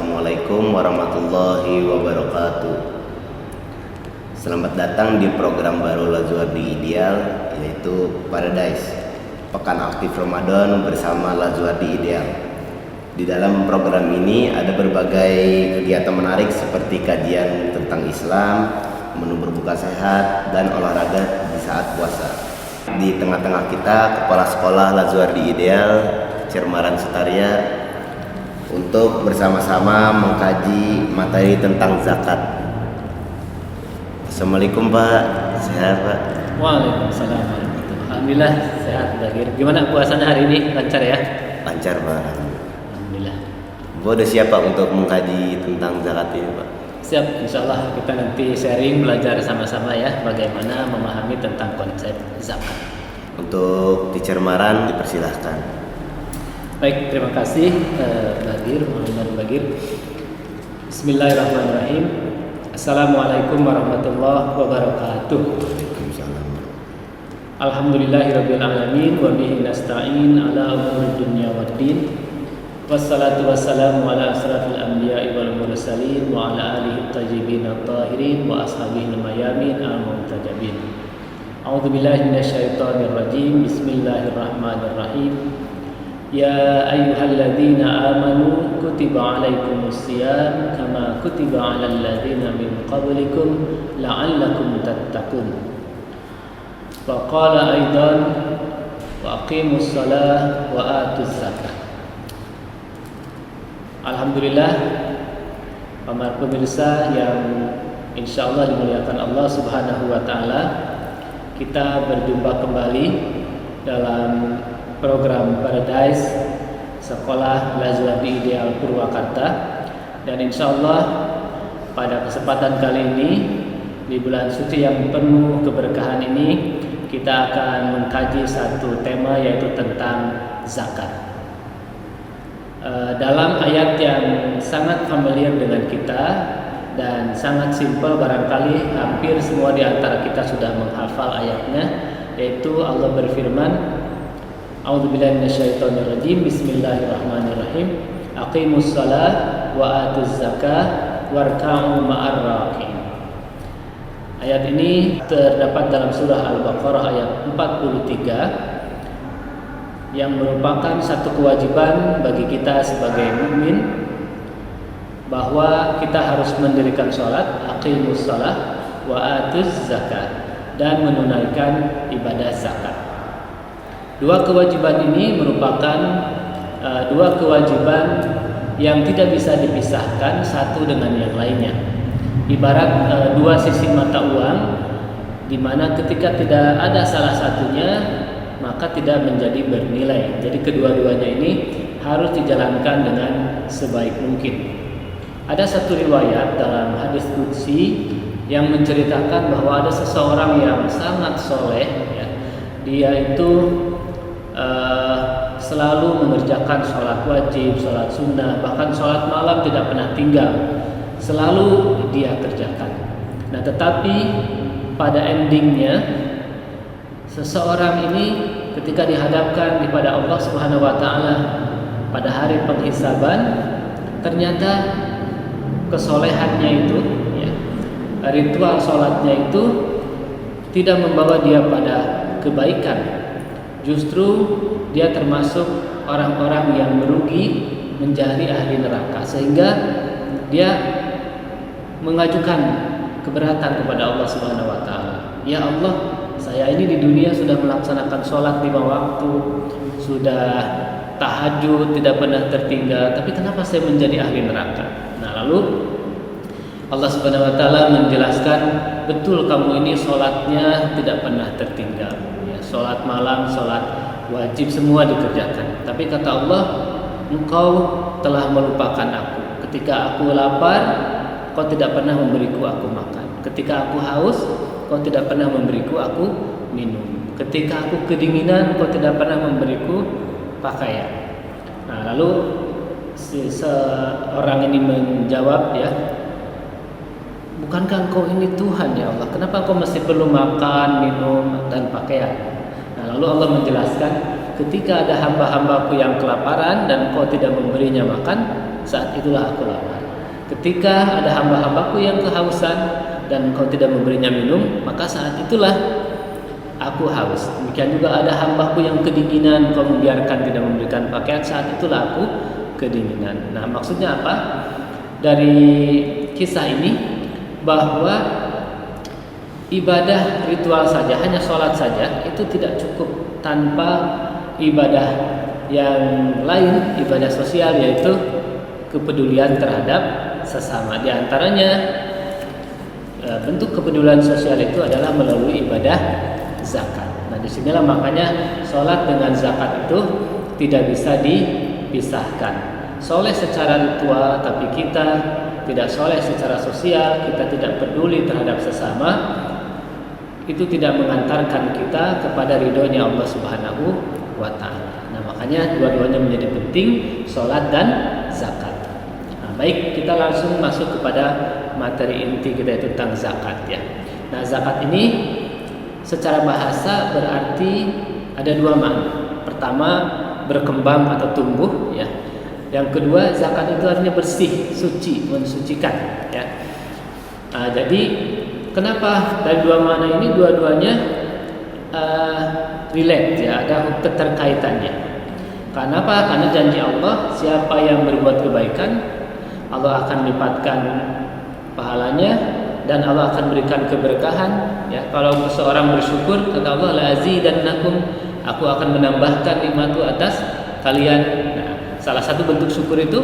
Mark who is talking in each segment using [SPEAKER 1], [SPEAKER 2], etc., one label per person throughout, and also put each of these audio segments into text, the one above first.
[SPEAKER 1] Assalamualaikum warahmatullahi wabarakatuh. Selamat datang di program baru Lazuardi Ideal, yaitu Paradise, Pekan Aktif Ramadan bersama Lazuardi Ideal. Di dalam program ini ada berbagai kegiatan menarik seperti kajian tentang Islam, menu berbuka sehat, dan olahraga di saat puasa. Di tengah-tengah kita, Kepala Sekolah Lazuardi Ideal, Cermaran Sutaria, untuk bersama-sama mengkaji materi tentang zakat. Assalamualaikum Pak, sehat Pak?
[SPEAKER 2] Waalaikumsalam. Alhamdulillah sehat Bagir. Gimana puasanya hari ini? Lancar ya?
[SPEAKER 1] Lancar Pak.
[SPEAKER 2] Alhamdulillah.
[SPEAKER 1] Bapak udah siap Pak untuk mengkaji tentang zakat ini Pak?
[SPEAKER 2] Siap, insya Allah kita nanti sharing belajar sama-sama ya bagaimana memahami tentang konsep zakat.
[SPEAKER 1] Untuk di Cermaran dipersilahkan.
[SPEAKER 2] Baik, terima kasih Bagir, Muhammad Bagir. Bismillahirrahmanirrahim. Assalamualaikum warahmatullahi wabarakatuh.
[SPEAKER 1] Waalaikumsalam.
[SPEAKER 2] Alhamdulillahirabbil alamin wa bihi nasta'in ala umuri dunya waddin. Wassalatu wassalamu ala asrafil anbiya'i wal mursalin wa ala alihi thayyibin at-tahirin wa ashabihi al-mayamin al-muntajabin. A'udzu billahi minasyaitonir rajim. Bismillahirrahmanirrahim. Ya ayyuhalladzina amanu kutiba alaikumus siyam kama kutiba alal ladzina min qablikum la'allakum tattaqun. Wa qala aidan wa aqimus shalah wa atuz zakah. Alhamdulillah, para pemirsa yang insyaallah dimuliakan Allah Subhanahu wa taala, kita berjumpa kembali dalam program Paradise Sekolah Lazuardi Ideal Purwakarta, dan insyaallah pada kesempatan kali ini di bulan suci yang penuh keberkahan ini kita akan mengkaji satu tema, yaitu tentang zakat. Dalam ayat yang sangat familiar dengan kita dan sangat simpel, barangkali hampir semua di antara kita sudah menghafal ayatnya, yaitu Allah berfirman, A'udzubillahi minasyaitonir rajim. Bismillahirrahmanirrahim. Aqimus shalah wa atuz zakah warka'u ma'ar raki'in. Ayat ini terdapat dalam surah Al-Baqarah ayat 43, yang merupakan satu kewajiban bagi kita sebagai mukmin, bahwa kita harus mendirikan sholat, aqimus shalah wa atuz zakah, dan menunaikan ibadah zakat. Dua kewajiban ini merupakan dua kewajiban yang tidak bisa dipisahkan satu dengan yang lainnya. Ibarat dua sisi mata uang, di mana ketika tidak ada salah satunya maka tidak menjadi bernilai. Jadi kedua-duanya ini harus dijalankan dengan sebaik mungkin. Ada satu riwayat dalam hadis qudsi yang menceritakan bahwa ada seseorang yang sangat soleh, ya. Dia itu selalu mengerjakan sholat wajib, sholat sunnah, bahkan sholat malam tidak pernah tinggal, selalu dia kerjakan. Nah, tetapi pada endingnya seseorang ini ketika dihadapkan kepada Allah Subhanahu wa taala pada hari penghisaban, ternyata kesolehannya itu, ya, ritual sholatnya itu tidak membawa dia pada kebaikan. Justru dia termasuk orang-orang yang merugi, menjadi ahli neraka, sehingga dia mengajukan keberatan kepada Allah Subhanahu wa taala. Ya Allah, saya ini di dunia sudah melaksanakan sholat 5 waktu, sudah tahajud tidak pernah tertinggal, tapi kenapa saya menjadi ahli neraka? Nah, lalu Allah Subhanahu wa taala menjelaskan, betul kamu ini sholatnya tidak pernah tertinggal. Sholat malam, sholat wajib semua dikerjakan. Tapi kata Allah, engkau telah melupakan aku. Ketika aku lapar, kau tidak pernah memberiku aku makan. Ketika aku haus, kau tidak pernah memberiku aku minum. Ketika aku kedinginan, kau tidak pernah memberiku pakaian. Nah, lalu seorang ini menjawab, ya, bukankah engkau ini Tuhan ya Allah? Kenapa engkau masih perlu makan, minum, dan pakaian? Nah, lalu Allah menjelaskan, ketika ada hamba-hambaku yang kelaparan dan engkau tidak memberinya makan, saat itulah aku lapar. Ketika ada hamba-hambaku yang kehausan dan engkau tidak memberinya minum, maka saat itulah aku haus. Demikian juga ada hambaku yang kedinginan, engkau membiarkan tidak memberikan pakaian, saat itulah aku kedinginan. Nah, maksudnya apa? Dari kisah ini bahwa ibadah ritual saja, hanya sholat saja itu tidak cukup tanpa ibadah yang lain, ibadah sosial, yaitu kepedulian terhadap sesama. Di antaranya bentuk kepedulian sosial itu adalah melalui ibadah zakat. Nah, disinilah makanya sholat dengan zakat itu tidak bisa dipisahkan. Soleh secara ritual, tapi kita tidak soleh secara sosial, kita tidak peduli terhadap sesama, itu tidak mengantarkan kita kepada ridhonya Allah Subhanahu wa Ta'ala. Nah, makanya dua-duanya menjadi penting, sholat dan zakat. Nah, baik, kita langsung masuk kepada materi inti kita, itu tentang zakat ya. Nah, zakat ini secara bahasa berarti ada dua makna. Pertama, berkembang atau tumbuh ya. Yang kedua, zakat itu artinya bersih, suci, mensucikan ya. Nah, jadi kenapa dari dua makna ini dua-duanya relate ya, ada keterkaitannya. Kenapa? Karena janji Allah, siapa yang berbuat kebaikan, Allah akan lipatkan pahalanya dan Allah akan berikan keberkahan ya. Kalau seorang bersyukur, kata Allah, la azidannakum, aku akan menambahkan nikmatku atas kalian. Nah, salah satu bentuk syukur itu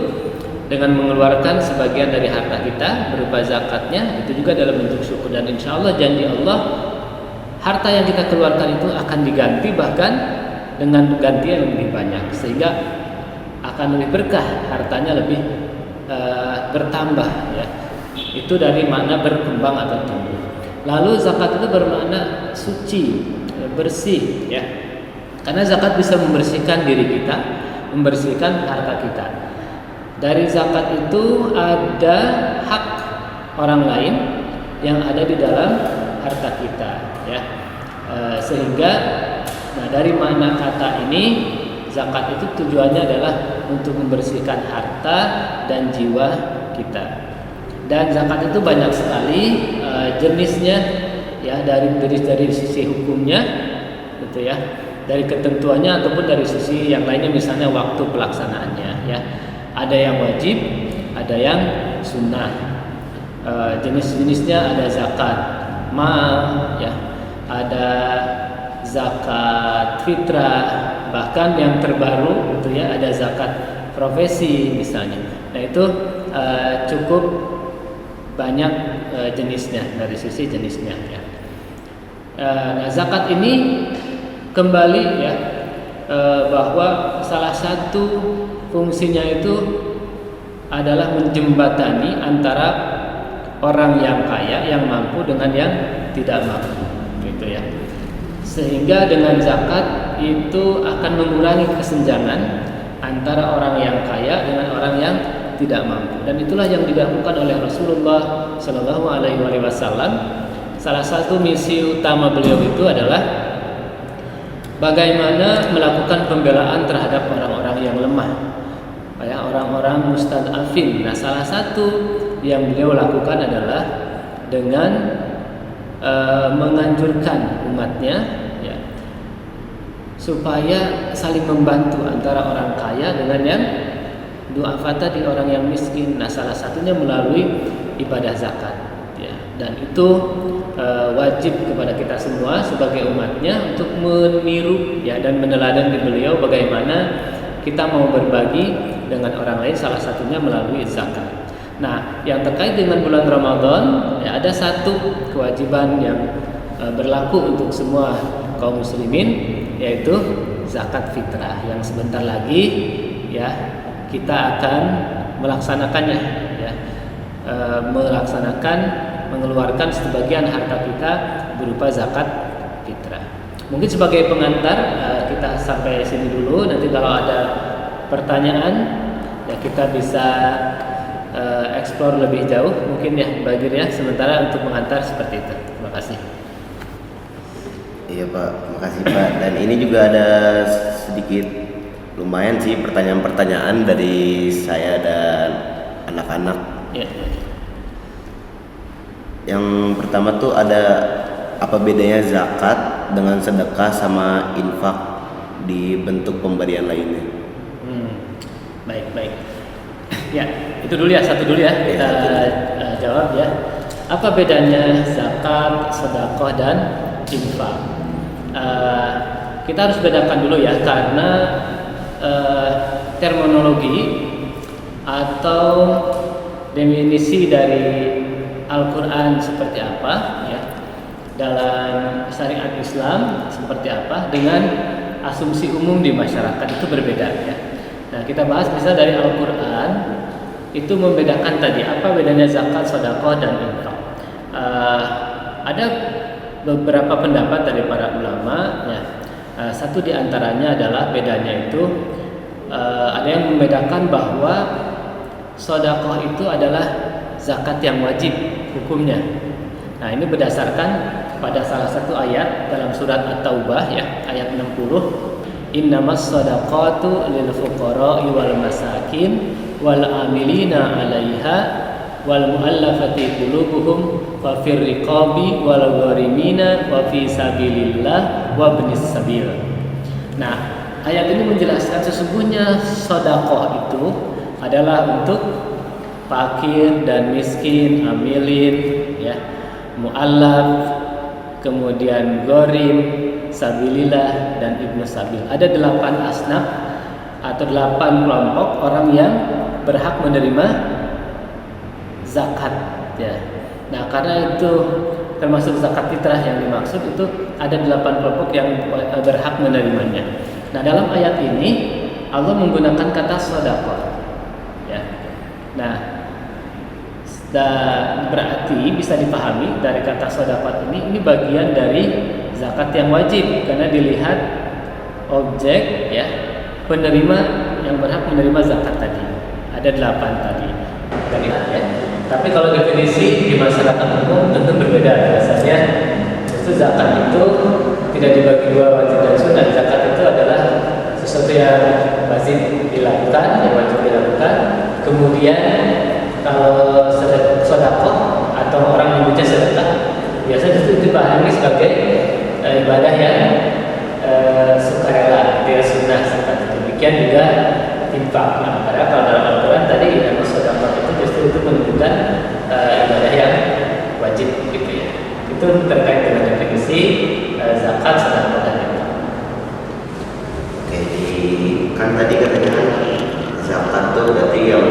[SPEAKER 2] dengan mengeluarkan sebagian dari harta kita berupa zakatnya, itu juga dalam bentuk syukur. Dan insya Allah janji Allah, harta yang kita keluarkan itu akan diganti bahkan dengan ganti yang lebih banyak, sehingga akan lebih berkah, hartanya lebih bertambah ya. Itu dari makna berkembang atau tumbuh. Lalu zakat itu bermakna suci, bersih ya. Karena zakat bisa membersihkan diri kita, membersihkan harta kita. Dari zakat itu ada hak orang lain yang ada di dalam harta kita ya. Sehingga dari makna kata ini, zakat itu tujuannya adalah untuk membersihkan harta dan jiwa kita. Dan zakat itu banyak sekali jenisnya ya, dari sisi hukumnya gitu ya, dari ketentuannya ataupun dari sisi yang lainnya, misalnya waktu pelaksanaannya ya. Ada yang wajib, ada yang sunnah. Jenis-jenisnya ada zakat mal ya, ada zakat fitrah, bahkan yang terbaru gitu ya, ada zakat profesi misalnya. Nah, itu cukup banyak jenisnya, dari sisi jenisnya ya. Nah, zakat ini kembali ya, bahwa salah satu fungsinya itu adalah menjembatani antara orang yang kaya, yang mampu dengan yang tidak mampu gitu ya. Sehingga dengan zakat itu akan mengurangi kesenjangan antara orang yang kaya dengan orang yang tidak mampu. Dan itulah yang dilakukan oleh Rasulullah Shallallahu Alaihi Wasallam. Salah satu misi utama beliau itu adalah bagaimana melakukan pembelaan terhadap orang-orang yang lemah, ya, orang-orang mustad'afin. Nah, salah satu yang beliau lakukan adalah dengan menganjurkan umatnya ya, supaya saling membantu antara orang kaya dengan yang du'afa tadi, orang yang miskin. Nah, salah satunya melalui ibadah zakat ya. Dan itu wajib kepada kita semua sebagai umatnya untuk meniru ya dan meneladani beliau bagaimana kita mau berbagi dengan orang lain, salah satunya melalui zakat. Nah, yang terkait dengan bulan Ramadan ya, ada satu kewajiban yang berlaku untuk semua kaum muslimin, yaitu zakat fitrah, yang sebentar lagi ya kita akan melaksanakannya ya, mengeluarkan sebagian harta kita berupa zakat fitrah. Mungkin sebagai pengantar kita sampai sini dulu. Nanti kalau ada pertanyaan ya kita bisa explore lebih jauh mungkin ya Bagir ya. Sementara untuk mengantar seperti itu. Terima kasih.
[SPEAKER 1] Iya Pak, terima kasih Pak. Dan ini juga ada sedikit lumayan sih pertanyaan-pertanyaan dari saya dan anak-anak.
[SPEAKER 2] Ya.
[SPEAKER 1] Yang pertama tuh ada apa bedanya zakat dengan sedekah sama infak di bentuk pemberian lainnya?
[SPEAKER 2] Baik. Ya, itu dulu ya, satu dulu ya kita jawab ya. Apa bedanya zakat, sedekah dan infak? Kita harus bedakan dulu ya, karena terminologi atau definisi dari Al-Quran seperti apa ya, dalam syariat Islam seperti apa, dengan asumsi umum di masyarakat itu berbeda ya. Nah, kita bahas bisa dari Al-Quran itu membedakan tadi apa bedanya zakat, sedekah dan infak. Ada beberapa pendapat dari para ulama ya. Satu di antaranya adalah bedanya itu ada yang membedakan bahwa sedekah itu adalah zakat yang wajib hukumnya. Nah, ini berdasarkan pada salah satu ayat dalam surat At-Taubah ya, ayat 60. Innamas shadaqatu lil fuqara'i wal masakin wal amilina 'alaiha wal mu'allafati qulubuhum wa fir riqabi wal gharimina wa fi sabilillah wa ibnis sabil. Nah, ayat ini menjelaskan sesungguhnya sedekah itu adalah untuk fakir dan miskin, amilin ya, mu'allaf, kemudian gharim, sabilillah dan ibnu sabil. Ada 8 asnaf atau 8 kelompok orang yang berhak menerima zakat ya. Nah, karena itu termasuk zakat fitrah yang dimaksud, itu ada 8 kelompok yang berhak menerimanya. Nah, dalam ayat ini Allah menggunakan kata sedekah ya. Nah, berarti bisa dipahami dari kata sedekah ini bagian dari zakat yang wajib, karena dilihat objek ya, penerima yang berhak menerima zakat tadi. Ada 8 tadi. Dan ya. Tapi kalau definisi di masyarakat umum tentu berbeda. Biasanya justru zakat itu tidak dibagi dua, wajib dan sunnah. Zakat itu adalah sesuatu yang wajib dilakukan, yang wajib dilakukan. Kemudian kalau sedekah atau orang memuja sedekah, biasanya itu dipahami sebagai ibadah yang sukarela, dia sunnah seperti itu. Demikian juga infak. Nah, karena kalau dalam Al-Quran tadi nama sedekah itu justru itu menunjukkan ibadah yang wajib gitu ya. Itu terkait dengan definisi zakat, sedekah dan infak.
[SPEAKER 1] Oke, kan tadi katanya kan zakat itu berarti yang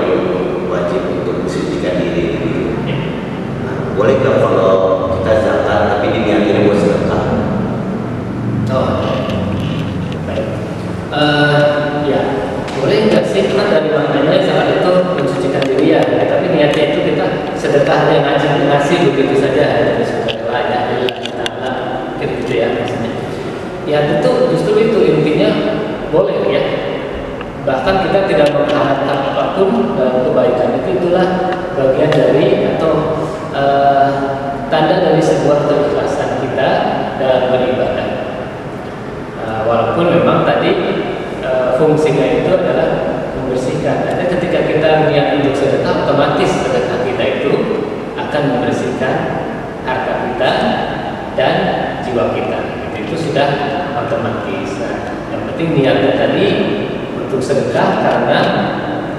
[SPEAKER 1] wajib untuk mensucikan diri.
[SPEAKER 2] Ya.
[SPEAKER 1] Nah, boleh nggak kalau kita zakat tapi diniatin buat sedekah?
[SPEAKER 2] Baik. Ya, boleh nggak sih, kan dari maknanya zakat itu mensucikan diri ya, tapi niatnya itu kita sedekah yang ngasih begitu saja, dari sukarela ya, Allah, gitu ya maksudnya. Ya tentu justru itu intinya boleh ya. Bahkan kita tidak mengharapkan apapun dalam kebaikan itu, itulah bagian dari atau tanda dari sebuah keikhlasan kita dalam beribadah. Walaupun memang tadi fungsinya itu adalah membersihkan. Tapi ketika kita niat untuk sedekah, otomatis sedekah kita itu akan membersihkan harta kita dan jiwa kita. Itu sudah otomatis. Nah, yang penting niatnya tadi untuk sedekah karena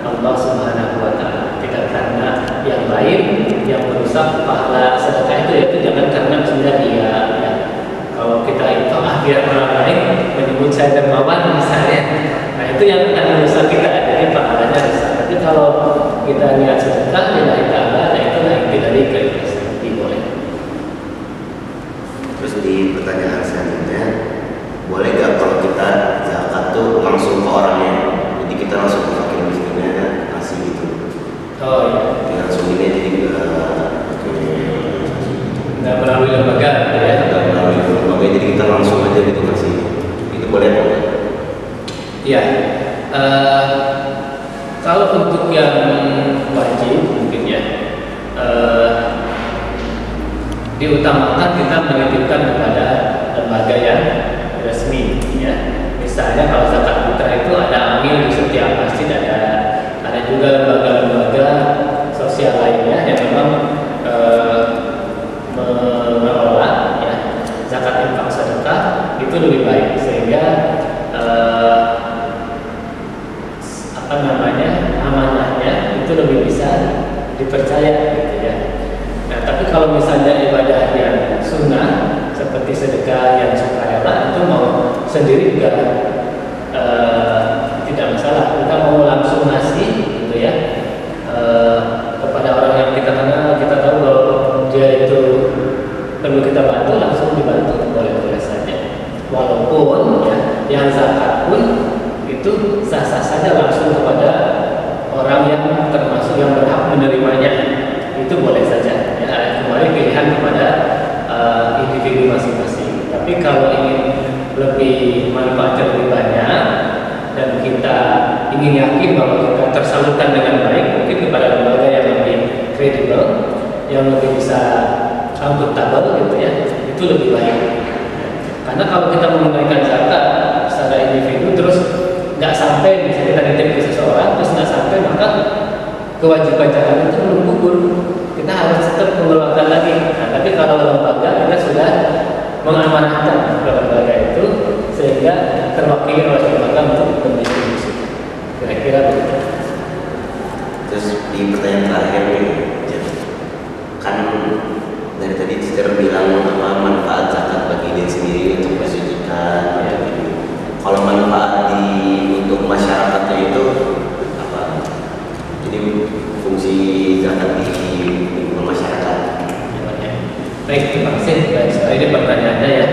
[SPEAKER 2] Allah Subhanahu wa Ta'ala, tidak karena yang lain yang merusak pahala sedekah itu. Yaitu jangan karena sudah dia ya. Kalau kita itu biar orang lain menyebut saya dermawan misalnya, nah itu yang akan merusak kita, jadi pahalanya rusak. Tapi kalau kita niat sedekah lillahi ta'ala, nah itulah inti dari keikhlasan, boleh.
[SPEAKER 1] Terus di pertanyaan selanjutnya, boleh nggak kalau kita zakat tuh langsung ke orangnya, jadi kita langsung ke fakir miskinnya ngasih gitu?
[SPEAKER 2] Oh iya.
[SPEAKER 1] Jadi langsung ini jadi
[SPEAKER 2] nggak melalui lembaga ya.
[SPEAKER 1] Nggak melalui lembaga, jadi kita langsung aja gitu ngasih. Itu boleh nggak?
[SPEAKER 2] Iya. Kalau untuk yang wajib mungkin ya, diutamakan kita menitipkan kepada lembaga yang resmi ya. Misalnya kalau zakat fitrah itu ada amil dipercaya gitu ya. Nah, tapi kalau misalnya ibadah yang sunnah seperti sedekah yang sukarela itu mau sendiri juga tidak masalah. Kita mau langsung ngasih gitu ya kepada orang yang kita kenal, kita tahu kalau dia itu perlu kita bantu, langsung dibantu, boleh-boleh saja. Walaupun ya, yang zakat pun itu sah-sah saja langsung kepada orang yang termasuk yang berhak menerimanya, itu boleh saja. Ya, kembali pilihan kepada individu masing-masing. Tapi kalau ingin lebih manfaatnya lebih banyak dan kita ingin yakin bahwa kita tersalurkan dengan baik, mungkin kepada lembaga yang lebih kredibel, yang lebih bisa akuntabel gitu ya, itu lebih baik. Karena kalau kita menunaikan zakat secara individu terus nggak sampai, misalnya kita nitip ke seseorang terus nggak sampai, maka kewajiban zakat itu belum gugur. Kita harus tetap mengeluarkan lagi. Nah, tapi kalau lembaga kita sudah mengamanahkan ke lembaga itu sehingga terwakili oleh lembaga untuk mendistribusi. Kira-kira begitu.
[SPEAKER 1] Terus di pertanyaan terakhir nih, kan dari tadi Cicer bilang apa manfaat zakat bagi diri sendiri untuk mensucikan ya, gitu. Kalau manfaat untuk masyarakatnya itu apa? Jadi fungsi zakat di lingkungan masyarakat.
[SPEAKER 2] Baik, terima kasih. Baik, ini pertanyaannya ya.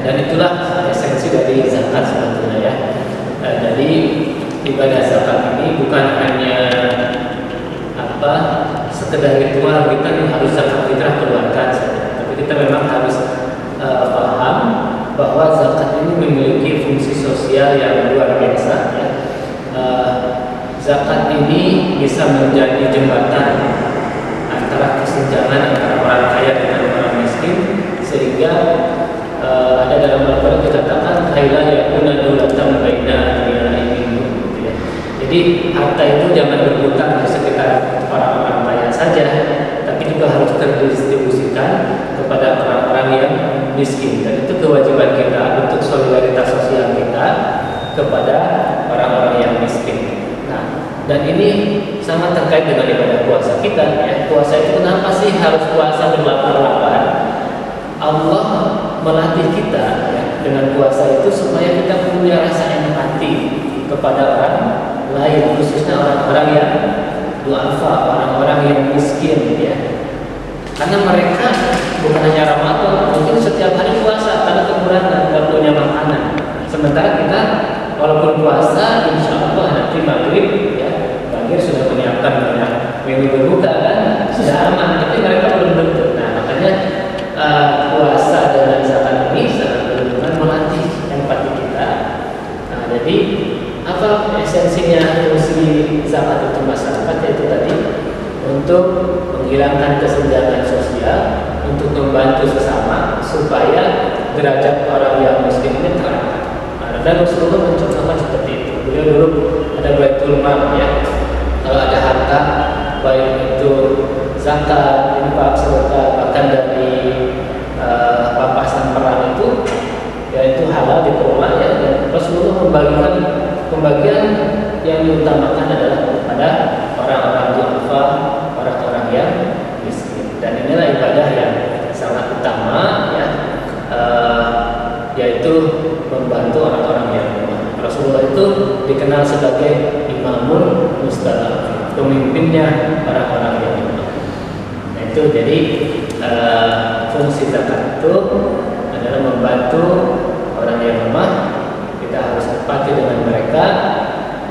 [SPEAKER 2] Dan itulah esensi dari zakat sebetulnya ya. Jadi ibadah zakat ini bukan hanya sekedar ritual kita nih harus zakat fitrah keluarkan saja. Tapi kita memang harus paham bahwa zakat ini memiliki fungsi sosial yang luar biasa ya. Zakat ini bisa menjadi jembatan antara kesenjangan antara orang kaya dengan orang miskin, sehingga ada dalam Al-Quran dikatakan kaila yakuna dawlatan baina ini. Jadi harta itu jangan berputar di sekitar orang-orang kaya saja, tapi juga harus terdistribusikan kepada orang-orang yang miskin. Dan itu kewajiban kita untuk solidaritas sosial kita kepada orang-orang yang miskin. Nah, dan ini sangat terkait dengan ibadah puasa kita. Ya. Puasa itu kenapa sih harus puasa berlapar-lapar? Allah melatih kita ya, dengan puasa itu supaya kita punya rasa empati kepada orang lain, khususnya orang-orang yang du'afa, orang-orang yang miskin ya. Karena mereka bukan hanya Ramadan, mungkin setiap hari puasa karena kekurangan, tidak punya makanan. Sementara kita walaupun puasa, insya Allah nanti maghrib ya, maghrib sudah menyiapkan banyak menu berbuka kan, sudah aman. Tapi mereka belum tentu. Nah makanya puasa dengan zakat ini sangat berhubungan melatih empati kita. Nah jadi apa esensinya fungsi zakat untuk masyarakat, yaitu tadi untuk menghilangkan kesenjangan sosial, untuk membantu sesama supaya derajat orang yang miskin ini terangkat. Nah, dan Rasulullah mencontohkan seperti itu. Beliau dulu ada Baitul Mal ya, kalau ada harta baik itu zakat, infak, sedekah, bahkan dari pampasan perang itu yaitu halal diterima ya. Dan Rasulullah membagikan pembagian yang diutamakan adalah kepada orang-orang du'afa, orang-orang yang miskin. Dan inilah ibadah yang sangat utama ya, yaitu membantu orang-orang yang lemah. Rasulullah itu dikenal sebagai imamul mustadaf, pemimpinnya orang-orang yang lemah. Nah itu jadi fungsi zakat itu adalah membantu orang yang lemah. Kita harus empati dengan mereka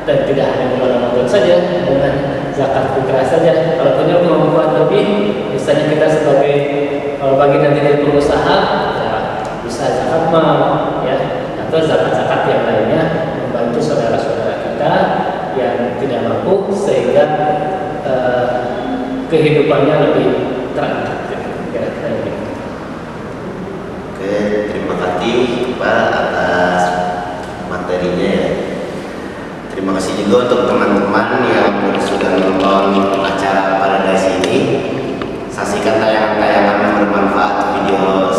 [SPEAKER 2] dan tidak hanya bulan Ramadan saja, dengan zakat fitrah saja. Kalau punya kemampuan lebih, misalnya kita sebagai kalau bagi nanti dari pengusaha, ya, bisa zakat mal, ya, atau zakat-zakat yang lainnya membantu saudara-saudara kita yang tidak mampu sehingga kehidupannya lebih terangkat.
[SPEAKER 1] Oke, terima kasih Pak atas materinya ya. Terima kasih juga untuk teman-teman yang sudah menonton acara Paradise ini. Saksikan tayangan-tayangan yang bermanfaat video